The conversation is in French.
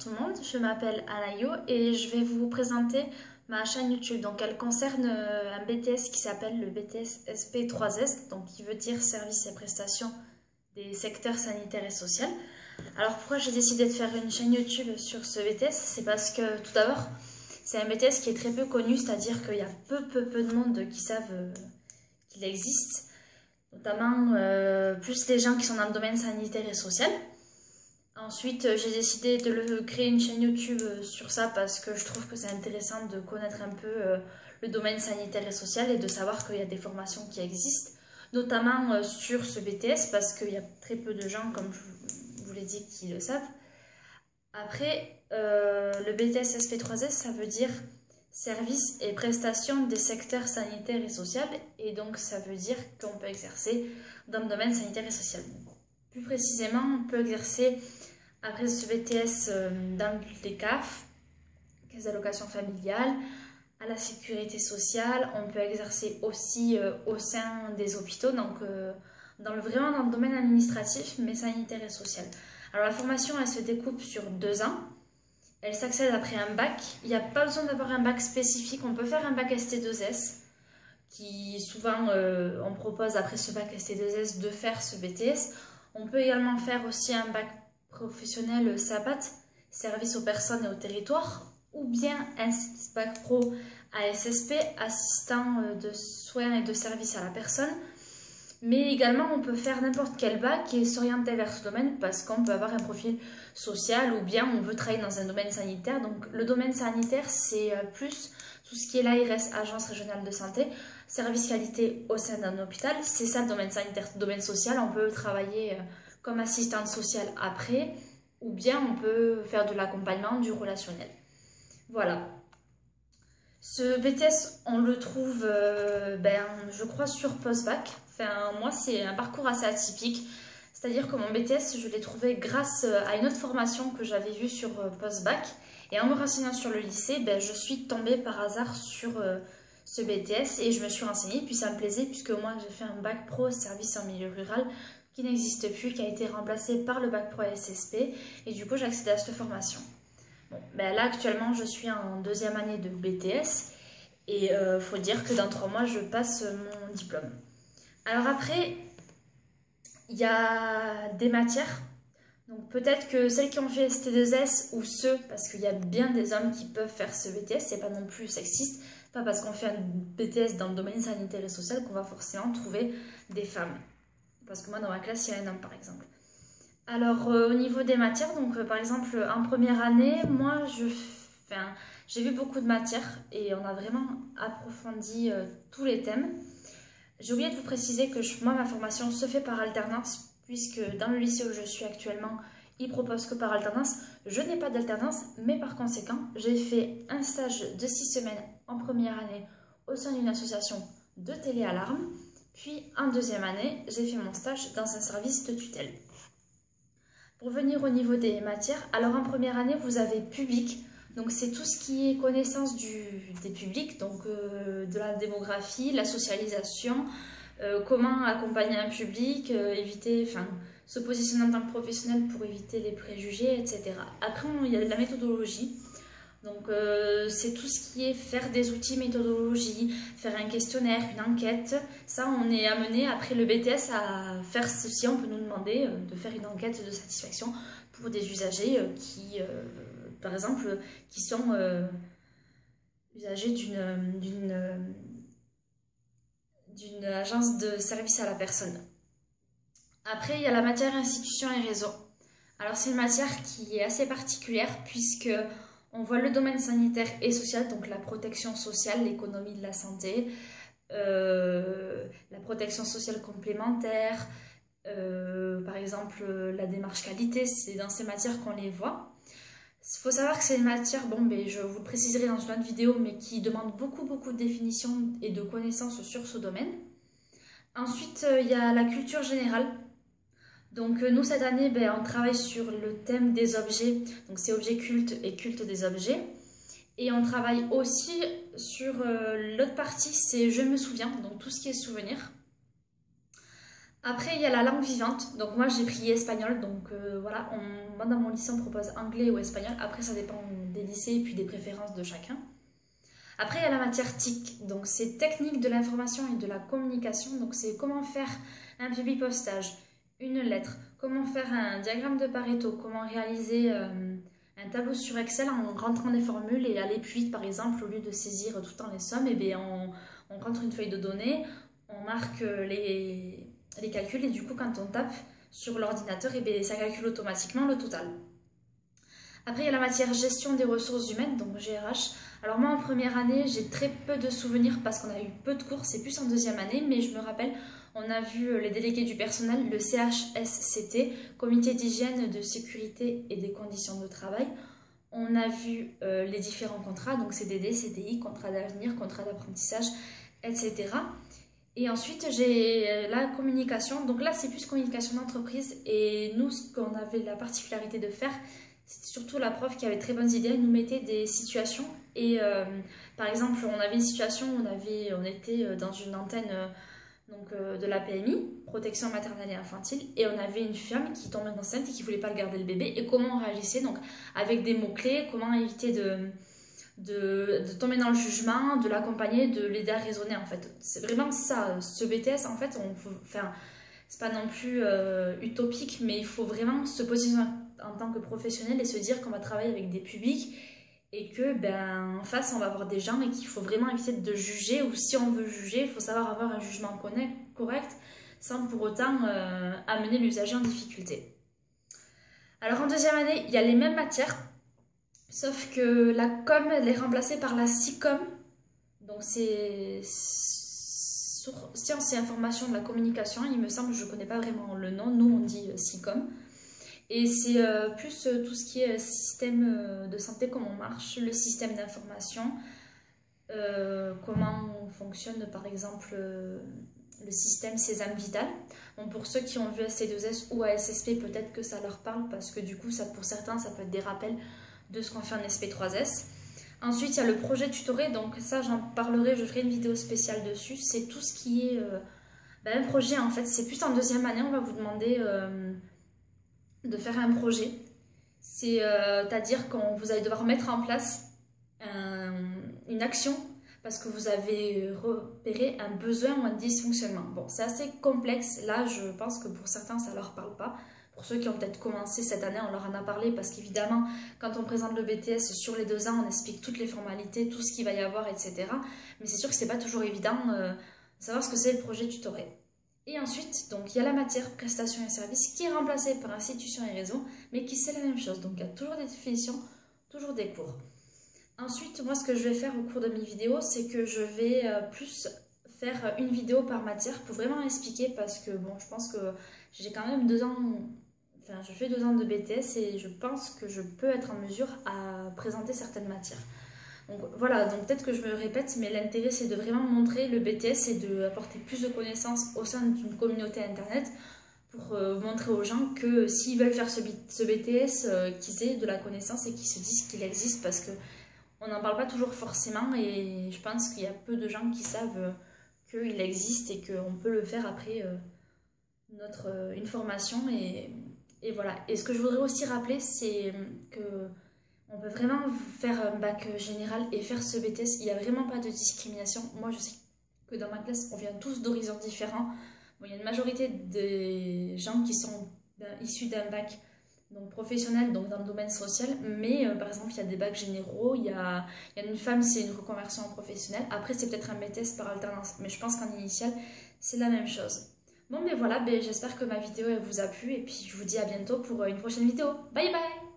tout le monde, je m'appelle Anayo et je vais vous présenter ma chaîne YouTube. Donc elle concerne un BTS qui s'appelle le BTS SP3S, donc qui veut dire services et prestations des secteurs sanitaires et social. Alors pourquoi j'ai décidé de faire une chaîne YouTube sur ce BTS? C'est parce que tout d'abord, c'est un BTS qui est très peu connu, c'est-à-dire qu'il y a peu de monde qui savent qu'il existe, notamment plus les gens qui sont dans le domaine sanitaire et social. Ensuite, j'ai décidé de créer une chaîne YouTube sur ça parce que je trouve que c'est intéressant de connaître un peu le domaine sanitaire et social et de savoir qu'il y a des formations qui existent, notamment sur ce BTS parce qu'il y a très peu de gens, comme je vous l'ai dit, qui le savent. Après, le BTS SP3S, ça veut dire services et prestations des secteurs sanitaires et social, et donc ça veut dire qu'on peut exercer dans le domaine sanitaire et social. Plus précisément, on peut exercer après ce BTS dans les CAF, caisse d'allocation familiale, à la sécurité sociale. On peut exercer aussi au sein des hôpitaux, donc vraiment dans le domaine administratif, mais sanitaire et social. Alors la formation, elle se découpe sur 2 ans. Elle s'accède après un bac. Il n'y a pas besoin d'avoir un bac spécifique. On peut faire un bac ST2S, qui souvent on propose après ce bac ST2S de faire ce BTS. On peut également faire aussi un bac professionnel SAPAT, service aux personnes et au territoire, ou bien un bac pro ASSP, assistant de soins et de services à la personne. Mais également, on peut faire n'importe quel bac et s'orienter vers ce domaine parce qu'on peut avoir un profil social ou bien on veut travailler dans un domaine sanitaire. Donc le domaine sanitaire, c'est plus tout ce qui est l'ARS, Agence régionale de santé, service qualité au sein d'un hôpital. C'est ça le domaine sanitaire. Domaine social, on peut travailler comme assistante sociale après ou bien on peut faire de l'accompagnement, du relationnel. Voilà. Ce BTS, on le trouve, je crois, sur Postbac. Enfin, moi, c'est un parcours assez atypique. C'est-à-dire que mon BTS, je l'ai trouvé grâce à une autre formation que j'avais vue sur Postbac. Et en me renseignant sur le lycée, je suis tombée par hasard sur ce BTS et je me suis renseignée. Puis ça me plaisait puisque moi, j'ai fait un bac pro service en milieu rural qui n'existe plus, qui a été remplacé par le bac pro SSP. Et du coup, j'ai accédé à cette formation. Bon, là actuellement je suis en 2e année de BTS et faut dire que dans 3 mois je passe mon diplôme. Alors après, il y a des matières, donc peut-être que celles qui ont fait ST2S ou ceux, parce qu'il y a bien des hommes qui peuvent faire ce BTS, c'est pas non plus sexiste, pas parce qu'on fait un BTS dans le domaine sanitaire et social qu'on va forcément trouver des femmes. Parce que moi dans ma classe il y a un homme par exemple. Alors, au niveau des matières, donc par exemple, en première année, moi, j'ai vu beaucoup de matières et on a vraiment approfondi tous les thèmes. J'ai oublié de vous préciser que moi, ma formation se fait par alternance, puisque dans le lycée où je suis actuellement, ils proposent que par alternance. Je n'ai pas d'alternance, mais par conséquent, j'ai fait un stage de 6 semaines en première année au sein d'une association de téléalarme. Puis, en 2e année, j'ai fait mon stage dans un service de tutelle. Pour venir au niveau des matières, alors en première année, vous avez public. Donc c'est tout ce qui est connaissance des publics, donc de la démographie, la socialisation, comment accompagner un public, se positionner en tant que professionnel pour éviter les préjugés, etc. Après, il y a de la méthodologie. Donc c'est tout ce qui est faire des outils méthodologie, faire un questionnaire, une enquête. Ça, on est amené après le BTS à faire ceci. On peut nous demander de faire une enquête de satisfaction pour des usagers par exemple, qui sont usagers d'une agence de service à la personne. Après, il y a la matière institution et réseau. Alors c'est une matière qui est assez particulière puisque on voit le domaine sanitaire et social, donc la protection sociale, l'économie de la santé, la protection sociale complémentaire, par exemple la démarche qualité, c'est dans ces matières qu'on les voit. Il faut savoir que c'est une matière, je vous le préciserai dans une autre vidéo, mais qui demande beaucoup de définitions et de connaissances sur ce domaine. Ensuite, il y a la culture générale. Donc nous, cette année, on travaille sur le thème des objets. Donc c'est objets cultes et culte des objets. Et on travaille aussi sur l'autre partie, c'est je me souviens, donc tout ce qui est souvenir. Après, il y a la langue vivante. Donc moi, j'ai pris espagnol. Donc voilà, moi dans mon lycée, on propose anglais ou espagnol. Après, ça dépend des lycées et puis des préférences de chacun. Après, il y a la matière TIC. Donc c'est technique de l'information et de la communication. Donc c'est comment faire un publipostage, une lettre, comment faire un diagramme de Pareto, comment réaliser un tableau sur Excel en rentrant des formules et aller plus vite, par exemple, au lieu de saisir tout le temps les sommes, et bien on rentre une feuille de données, on marque les calculs et du coup, quand on tape sur l'ordinateur, et bien ça calcule automatiquement le total. Après, il y a la matière gestion des ressources humaines, donc GRH. Alors moi, en première année, j'ai très peu de souvenirs parce qu'on a eu peu de cours, c'est plus en deuxième année, mais je me rappelle, on a vu les délégués du personnel, le CHSCT, Comité d'hygiène, de sécurité et des conditions de travail. On a vu les différents contrats, donc CDD, CDI, contrat d'avenir, contrat d'apprentissage, etc. Et ensuite, j'ai la communication. Donc là, c'est plus communication d'entreprise. Et nous, ce qu'on avait la particularité de faire, c'était surtout la prof qui avait très bonnes idées. Elle nous mettait des situations. Et par exemple, on avait une situation où on était dans une antenne de la PMI, protection maternelle et infantile. Et on avait une femme qui tombait enceinte et qui ne voulait pas garder le bébé. Et comment on réagissait, donc avec des mots-clés, comment éviter de tomber dans le jugement, de l'accompagner, de l'aider à raisonner en fait. C'est vraiment ça, ce BTS en fait, c'est pas non plus utopique, mais il faut vraiment se positionner en tant que professionnel et se dire qu'on va travailler avec des publics et que ben en face on va avoir des gens et qu'il faut vraiment éviter de juger, ou si on veut juger, il faut savoir avoir un jugement correct sans pour autant amener l'usager en difficulté. Alors en deuxième année, il y a les mêmes matières, sauf que la com, elle est remplacée par la SICOM. Donc c'est sciences et information de la communication, il me semble, je ne connais pas vraiment le nom, nous on dit SICOM. Et c'est plus tout ce qui est système de santé, comment marche, le système d'information, comment fonctionne par exemple le système Sésame Vital. Bon, pour ceux qui ont vu ST2S ou ASSP, peut-être que ça leur parle parce que du coup, ça, pour certains, ça peut être des rappels de ce qu'on fait en SP3S. Ensuite, il y a le projet tutoré, donc ça j'en parlerai, je ferai une vidéo spéciale dessus. C'est tout ce qui est un projet en fait, c'est plus en deuxième année, on va vous demander de faire un projet. C'est-à-dire qu'on vous allez devoir mettre en place une action parce que vous avez repéré un besoin ou un dysfonctionnement. Bon, c'est assez complexe, là je pense que pour certains ça leur parle pas. Pour ceux qui ont peut-être commencé cette année, on leur en a parlé parce qu'évidemment, quand on présente le BTS sur les 2 ans, on explique toutes les formalités, tout ce qu'il va y avoir, etc. Mais c'est sûr que c'est pas toujours évident de savoir ce que c'est le projet tutoré. Et ensuite, donc il y a la matière prestations et services qui est remplacée par institutions et réseaux, mais qui c'est la même chose. Donc il y a toujours des définitions, toujours des cours. Ensuite, moi ce que je vais faire au cours de mes vidéos, c'est que je vais plus faire une vidéo par matière pour vraiment expliquer parce que bon, je pense que j'ai quand même 2 ans, enfin je fais 2 ans de BTS et je pense que je peux être en mesure à présenter certaines matières. Donc voilà, donc peut-être que je me répète, mais l'intérêt c'est de vraiment montrer le BTS et d'apporter plus de connaissances au sein d'une communauté internet pour montrer aux gens que s'ils veulent faire ce BTS, qu'ils aient de la connaissance et qu'ils se disent qu'il existe parce que on n'en parle pas toujours forcément et je pense qu'il y a peu de gens qui savent qu'il existe et qu'on peut le faire après une formation et voilà. Et ce que je voudrais aussi rappeler, c'est que on peut vraiment faire un bac général et faire ce BTS. Il n'y a vraiment pas de discrimination. Moi, je sais que dans ma classe, on vient tous d'horizons différents. Bon, il y a une majorité des gens qui sont issus d'un bac donc professionnel, donc dans le domaine social. Mais par exemple, il y a des bacs généraux. Il y a une femme, c'est une reconversion en professionnel. Après, c'est peut-être un BTS par alternance. Mais je pense qu'en initial, c'est la même chose. Bon, mais voilà, j'espère que ma vidéo elle vous a plu. Et puis, je vous dis à bientôt pour une prochaine vidéo. Bye bye!